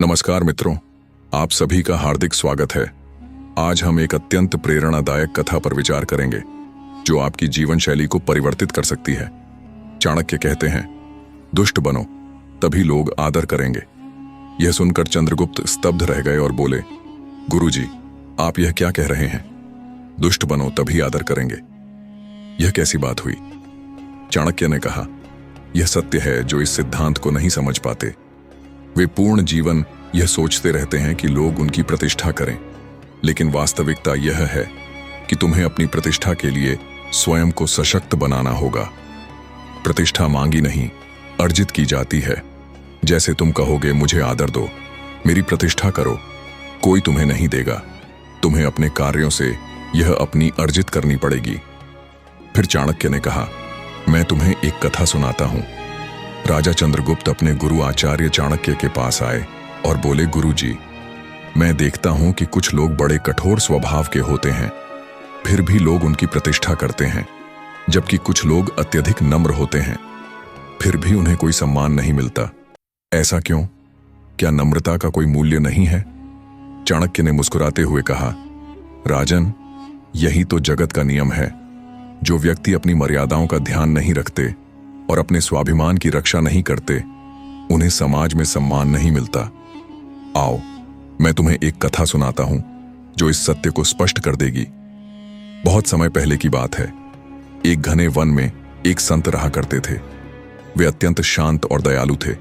नमस्कार मित्रों, आप सभी का हार्दिक स्वागत है। आज हम एक अत्यंत प्रेरणादायक कथा पर विचार करेंगे जो आपकी जीवन शैली को परिवर्तित कर सकती है। चाणक्य कहते हैं, दुष्ट बनो तभी लोग आदर करेंगे। यह सुनकर चंद्रगुप्त स्तब्ध रह गए और बोले, गुरुजी, आप यह क्या कह रहे हैं? दुष्ट बनो तभी आदर करेंगे, यह कैसी बात हुई? चाणक्य ने कहा, यह सत्य है जो इस सिद्धांत को नहीं समझ पाते। वे पूर्ण जीवन यह सोचते रहते हैं कि लोग उनकी प्रतिष्ठा करें, लेकिन वास्तविकता यह है कि तुम्हें अपनी प्रतिष्ठा के लिए स्वयं को सशक्त बनाना होगा। प्रतिष्ठा मांगी नहीं, अर्जित की जाती है। जैसे तुम कहोगे, मुझे आदर दो, मेरी प्रतिष्ठा करो, कोई तुम्हें नहीं देगा। तुम्हें अपने कार्यों से यह अपनी अर्जित करनी पड़ेगी। फिर चाणक्य ने कहा, मैं तुम्हें एक कथा सुनाता हूं। राजा चंद्रगुप्त अपने गुरु आचार्य चाणक्य के पास आए और बोले, गुरुजी, मैं देखता हूं कि कुछ लोग बड़े कठोर स्वभाव के होते हैं, फिर भी लोग उनकी प्रतिष्ठा करते हैं, जबकि कुछ लोग अत्यधिक नम्र होते हैं, फिर भी उन्हें कोई सम्मान नहीं मिलता। ऐसा क्यों? क्या नम्रता का कोई मूल्य नहीं है? चाणक्य ने मुस्कुराते हुए कहा, राजन, यही तो जगत का नियम है। जो व्यक्ति अपनी मर्यादाओं का ध्यान नहीं रखते और अपने स्वाभिमान की रक्षा नहीं करते, उन्हें समाज में सम्मान नहीं मिलता। आओ, मैं तुम्हें एक कथा सुनाता हूं जो इस सत्य को स्पष्ट कर देगी। बहुत समय पहले की बात है। एक घने वन में एक संत रहा करते थे। वे अत्यंत शांत और दयालु थे।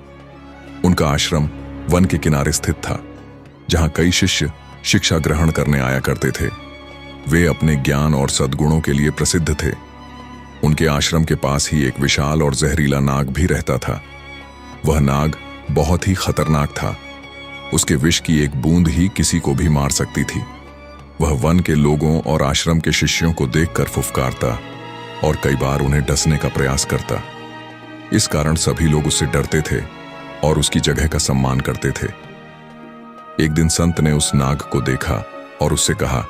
उनका आश्रम वन के किनारे स्थित था, जहां कई शिष्य शिक्षा ग्रहण करने आया करते थे। वे अपने ज्ञान और सद्गुणों के लिए प्रसिद्ध थे। उनके आश्रम के पास ही एक विशाल और जहरीला नाग भी रहता था। वह नाग बहुत ही खतरनाक था। उसके विष की एक बूंद ही किसी को भी मार सकती थी। वह वन के लोगों और आश्रम के शिष्यों को देखकर फुफकारता और कई बार उन्हें डसने का प्रयास करता। इस कारण सभी लोग उससे डरते थे और उसकी जगह का सम्मान करते थे। एक दिन संत ने उस नाग को देखा और उससे कहा,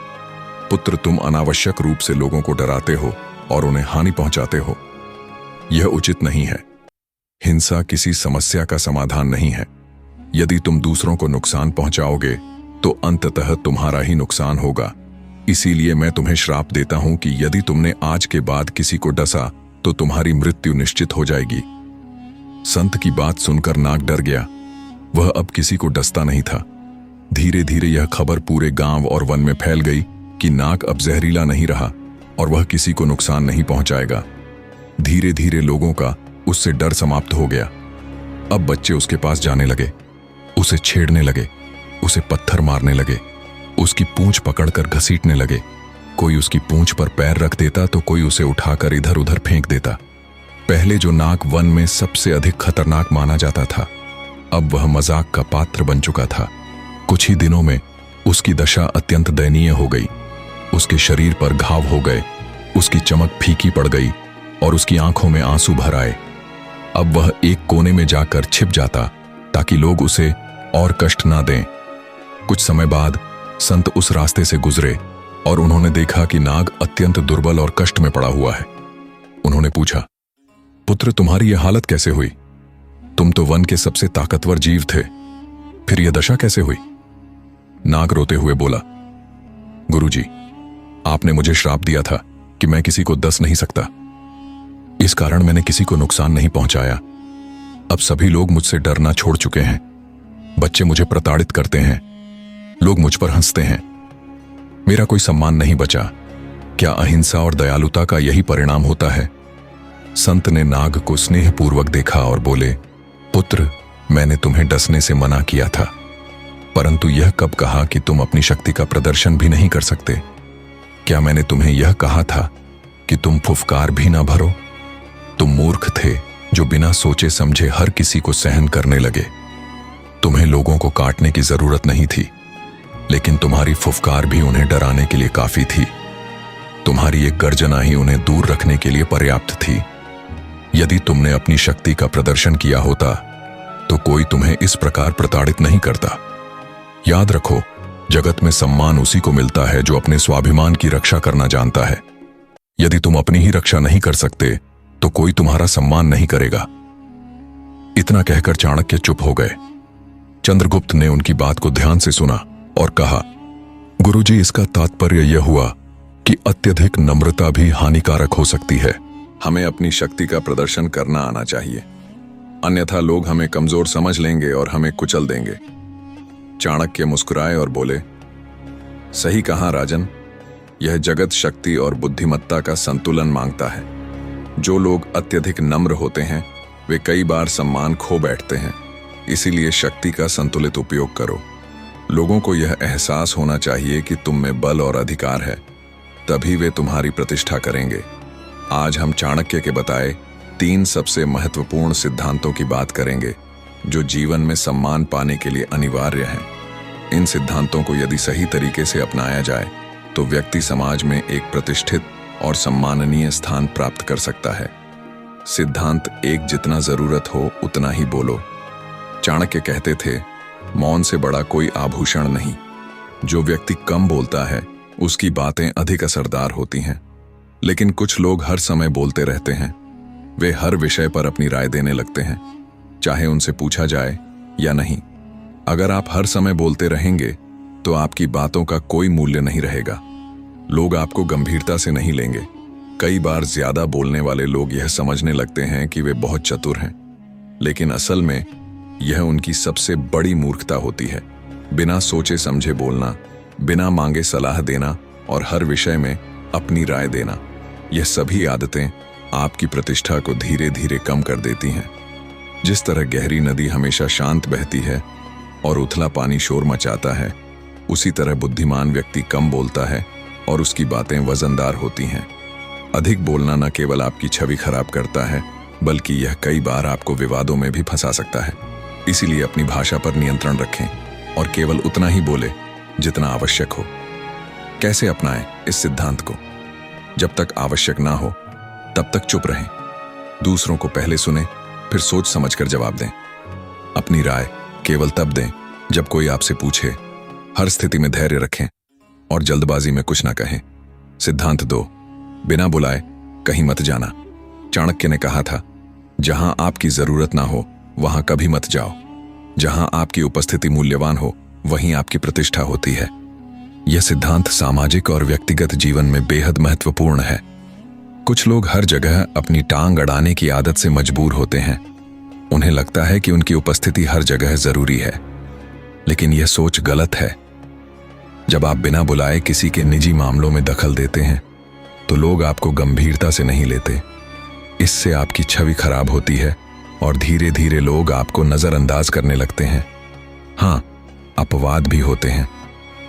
पुत्र, तुम अनावश्यक रूप से लोगों को डराते हो और उन्हें हानि पहुंचाते हो। यह उचित नहीं है। हिंसा किसी समस्या का समाधान नहीं है। यदि तुम दूसरों को नुकसान पहुंचाओगे तो अंततः तुम्हारा ही नुकसान होगा। इसीलिए मैं तुम्हें श्राप देता हूं कि यदि तुमने आज के बाद किसी को डसा तो तुम्हारी मृत्यु निश्चित हो जाएगी। संत की बात सुनकर नाग डर गया। वह अब किसी को डसता नहीं था। धीरे धीरे यह खबर पूरे गांव और वन में फैल गई कि नाग अब जहरीला नहीं रहा और वह किसी को नुकसान नहीं पहुंचाएगा। धीरे धीरे लोगों का उससे डर समाप्त हो गया। अब बच्चे उसके पास जाने लगे, उसे छेड़ने लगे, उसे पत्थर मारने लगे, उसकी पूंछ पकड़कर घसीटने लगे। कोई उसकी पूंछ पर पैर रख देता तो कोई उसे उठाकर इधर उधर फेंक देता। पहले जो नाग वन में सबसे अधिक खतरनाक माना जाता था, अब वह मजाक का पात्र बन चुका था। कुछ ही दिनों में उसकी दशा अत्यंत दयनीय हो गई। उसके शरीर पर घाव हो गए, उसकी चमक फीकी पड़ गई और उसकी आंखों में आंसू भर आए। अब वह एक कोने में जाकर छिप जाता ताकि लोग उसे और कष्ट ना दें। कुछ समय बाद संत उस रास्ते से गुजरे और उन्होंने देखा कि नाग अत्यंत दुर्बल और कष्ट में पड़ा हुआ है। उन्होंने पूछा, पुत्र, तुम्हारी यह हालत कैसे हुई? तुम तो वन के सबसे ताकतवर जीव थे, फिर यह दशा कैसे हुई? नाग रोते हुए बोला, गुरुजी, आपने मुझे श्राप दिया था कि मैं किसी को डस नहीं सकता। इस कारण मैंने किसी को नुकसान नहीं पहुंचाया। अब सभी लोग मुझसे डरना छोड़ चुके हैं। बच्चे मुझे प्रताड़ित करते हैं, लोग मुझ पर हंसते हैं। मेरा कोई सम्मान नहीं बचा। क्या अहिंसा और दयालुता का यही परिणाम होता है? संत ने नाग को स्नेहपूर्वक देखा और बोले, पुत्र, मैंने तुम्हें डसने से मना किया था, परंतु यह कब कहा कि तुम अपनी शक्ति का प्रदर्शन भी नहीं कर सकते? क्या मैंने तुम्हें यह कहा था कि तुम फुफकार भी ना भरो? तुम मूर्ख थे जो बिना सोचे समझे हर किसी को सहन करने लगे। तुम्हें लोगों को काटने की जरूरत नहीं थी, लेकिन तुम्हारी फुफकार भी उन्हें डराने के लिए काफी थी। तुम्हारी एक गर्जना ही उन्हें दूर रखने के लिए पर्याप्त थी। यदि तुमने अपनी शक्ति का प्रदर्शन किया होता तो कोई तुम्हें इस प्रकार प्रताड़ित नहीं करता। याद रखो, जगत में सम्मान उसी को मिलता है जो अपने स्वाभिमान की रक्षा करना जानता है। यदि तुम अपनी ही रक्षा नहीं कर सकते तो कोई तुम्हारा सम्मान नहीं करेगा। इतना कहकर चाणक्य चुप हो गए। चंद्रगुप्त ने उनकी बात को ध्यान से सुना और कहा, गुरुजी, इसका तात्पर्य यह हुआ कि अत्यधिक नम्रता भी हानिकारक हो सकती है। हमें अपनी शक्ति का प्रदर्शन करना आना चाहिए, अन्यथा लोग हमें कमजोर समझ लेंगे और हमें कुचल देंगे। चाणक्य मुस्कुराए और बोले, सही कहा राजन, यह जगत शक्ति और बुद्धिमत्ता का संतुलन मांगता है। जो लोग अत्यधिक नम्र होते हैं वे कई बार सम्मान खो बैठते हैं, इसीलिए शक्ति का संतुलित उपयोग करो। लोगों को यह एहसास होना चाहिए कि तुम में बल और अधिकार है, तभी वे तुम्हारी प्रतिष्ठा करेंगे। आज हम चाणक्य के बताए 3 सबसे महत्वपूर्ण सिद्धांतों की बात करेंगे जो जीवन में सम्मान पाने के लिए अनिवार्य हैं। इन सिद्धांतों को यदि सही तरीके से अपनाया जाए तो व्यक्ति समाज में एक प्रतिष्ठित और सम्माननीय स्थान प्राप्त कर सकता है। सिद्धांत 1, जितना जरूरत हो उतना ही बोलो। चाणक्य कहते थे, मौन से बड़ा कोई आभूषण नहीं। जो व्यक्ति कम बोलता है उसकी बातें अधिक असरदार होती हैं। लेकिन कुछ लोग हर समय बोलते रहते हैं। वे हर विषय पर अपनी राय देने लगते हैं, चाहे उनसे पूछा जाए या नहीं। अगर आप हर समय बोलते रहेंगे तो आपकी बातों का कोई मूल्य नहीं रहेगा। लोग आपको गंभीरता से नहीं लेंगे। कई बार ज्यादा बोलने वाले लोग यह समझने लगते हैं कि वे बहुत चतुर हैं, लेकिन असल में यह उनकी सबसे बड़ी मूर्खता होती है। बिना सोचे समझे बोलना, बिना मांगे सलाह देना और हर विषय में अपनी राय देना, यह सभी आदतें आपकी प्रतिष्ठा को धीरे धीरे कम कर देती हैं। जिस तरह गहरी नदी हमेशा शांत बहती है और उथला पानी शोर मचाता है, उसी तरह बुद्धिमान व्यक्ति कम बोलता है और उसकी बातें वजनदार होती हैं। अधिक बोलना न केवल आपकी छवि खराब करता है, बल्कि यह कई बार आपको विवादों में भी फंसा सकता है। इसीलिए अपनी भाषा पर नियंत्रण रखें और केवल उतना ही बोले जितना आवश्यक हो। कैसे अपनाएं इस सिद्धांत को? जब तक आवश्यक ना हो तब तक चुप रहें। दूसरों को पहले सुने, फिर सोच समझकर जवाब दें। अपनी राय केवल तब दें जब कोई आपसे पूछे। हर स्थिति में धैर्य रखें और जल्दबाजी में कुछ ना कहें। सिद्धांत 2, बिना बुलाए कहीं मत जाना। चाणक्य ने कहा था, जहां आपकी जरूरत ना हो वहां कभी मत जाओ। जहां आपकी उपस्थिति मूल्यवान हो वहीं आपकी प्रतिष्ठा होती है। यह सिद्धांत सामाजिक और व्यक्तिगत जीवन में बेहद महत्वपूर्ण है। कुछ लोग हर जगह अपनी टांग अड़ाने की आदत से मजबूर होते हैं। उन्हें लगता है कि उनकी उपस्थिति हर जगह जरूरी है, लेकिन यह सोच गलत है। जब आप बिना बुलाए किसी के निजी मामलों में दखल देते हैं तो लोग आपको गंभीरता से नहीं लेते। इससे आपकी छवि खराब होती है और धीरे धीरे लोग आपको नजरअंदाज करने लगते हैं। हाँ, अपवाद भी होते हैं।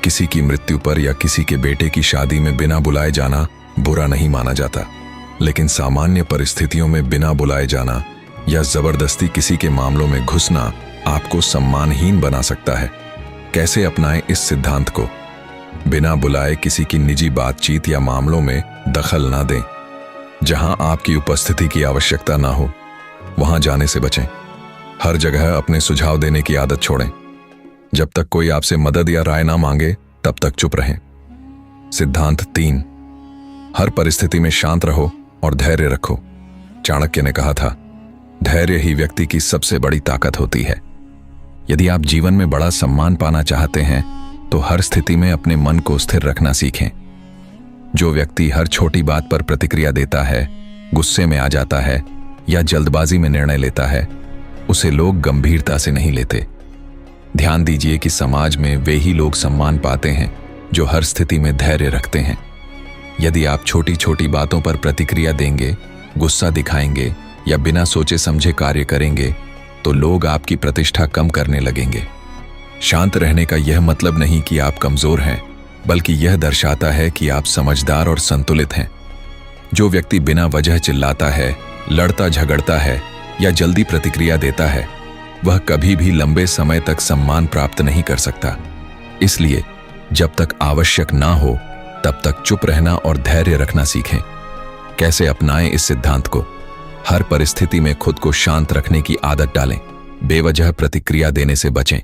किसी की मृत्यु पर या किसी के बेटे की शादी में बिना बुलाए जाना बुरा नहीं माना जाता, लेकिन सामान्य परिस्थितियों में बिना बुलाए जाना या जबरदस्ती किसी के मामलों में घुसना आपको सम्मानहीन बना सकता है। कैसे अपनाएं इस सिद्धांत को? बिना बुलाए किसी की निजी बातचीत या मामलों में दखल ना दें। जहां आपकी उपस्थिति की आवश्यकता ना हो वहां जाने से बचें। हर जगह अपने सुझाव देने की आदत छोड़ें। जब तक कोई आपसे मदद या राय ना मांगे तब तक चुप रहें। सिद्धांत 3, हर परिस्थिति में शांत रहो और धैर्य रखो। चाणक्य ने कहा था, धैर्य ही व्यक्ति की सबसे बड़ी ताकत होती है। यदि आप जीवन में बड़ा सम्मान पाना चाहते हैं तो हर स्थिति में अपने मन को स्थिर रखना सीखें। जो व्यक्ति हर छोटी बात पर प्रतिक्रिया देता है, गुस्से में आ जाता है या जल्दबाजी में निर्णय लेता है, उसे लोग गंभीरता से नहीं लेते। ध्यान दीजिए कि समाज में वे ही लोग सम्मान पाते हैं जो हर स्थिति में धैर्य रखते हैं। यदि आप छोटी छोटी बातों पर प्रतिक्रिया देंगे, गुस्सा दिखाएंगे या बिना सोचे समझे कार्य करेंगे तो लोग आपकी प्रतिष्ठा कम करने लगेंगे। शांत रहने का यह मतलब नहीं कि आप कमजोर हैं, बल्कि यह दर्शाता है कि आप समझदार और संतुलित हैं। जो व्यक्ति बिना वजह चिल्लाता है, लड़ता झगड़ता है या जल्दी प्रतिक्रिया देता है, वह कभी भी लंबे समय तक सम्मान प्राप्त नहीं कर सकता। इसलिए जब तक आवश्यक ना हो तब तक चुप रहना और धैर्य रखना सीखें। कैसे अपनाएं इस सिद्धांत को? हर परिस्थिति में खुद को शांत रखने की आदत डालें। बेवजह प्रतिक्रिया देने से बचें।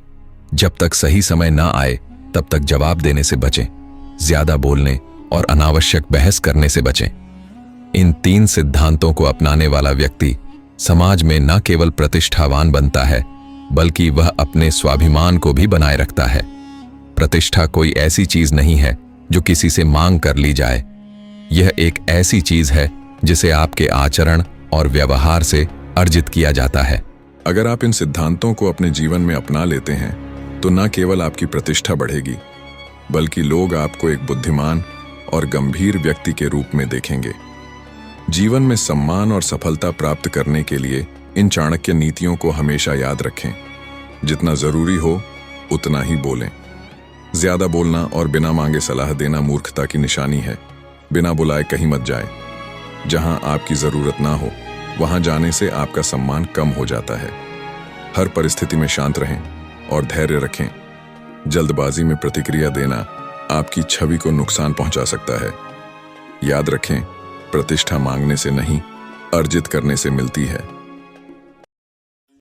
जब तक सही समय ना आए तब तक जवाब देने से बचें। ज्यादा बोलने और अनावश्यक बहस करने से बचें। इन 3 सिद्धांतों को अपनाने वाला व्यक्ति समाज में न केवल प्रतिष्ठावान बनता है, बल्कि वह अपने स्वाभिमान को भी बनाए रखता है। प्रतिष्ठा कोई ऐसी चीज नहीं है जो किसी से मांग कर ली जाए। यह एक ऐसी चीज है जिसे आपके आचरण और व्यवहार से अर्जित किया जाता है। अगर आप इन सिद्धांतों को अपने जीवन में अपना लेते हैं तो न केवल आपकी प्रतिष्ठा बढ़ेगी, बल्कि लोग आपको एक बुद्धिमान और गंभीर व्यक्ति के रूप में देखेंगे। जीवन में सम्मान और सफलता प्राप्त करने के लिए इन चाणक्य नीतियों को हमेशा याद रखें। जितना जरूरी हो उतना ही बोलें। ज्यादा बोलना और बिना मांगे सलाह देना मूर्खता की निशानी है। बिना बुलाए कहीं मत जाए। जहां आपकी जरूरत ना हो वहां जाने से आपका सम्मान कम हो जाता है। हर परिस्थिति में शांत रहें और धैर्य रखें। जल्दबाजी में प्रतिक्रिया देना आपकी छवि को नुकसान पहुंचा सकता है। याद रखें, प्रतिष्ठा मांगने से नहीं, अर्जित करने से मिलती है।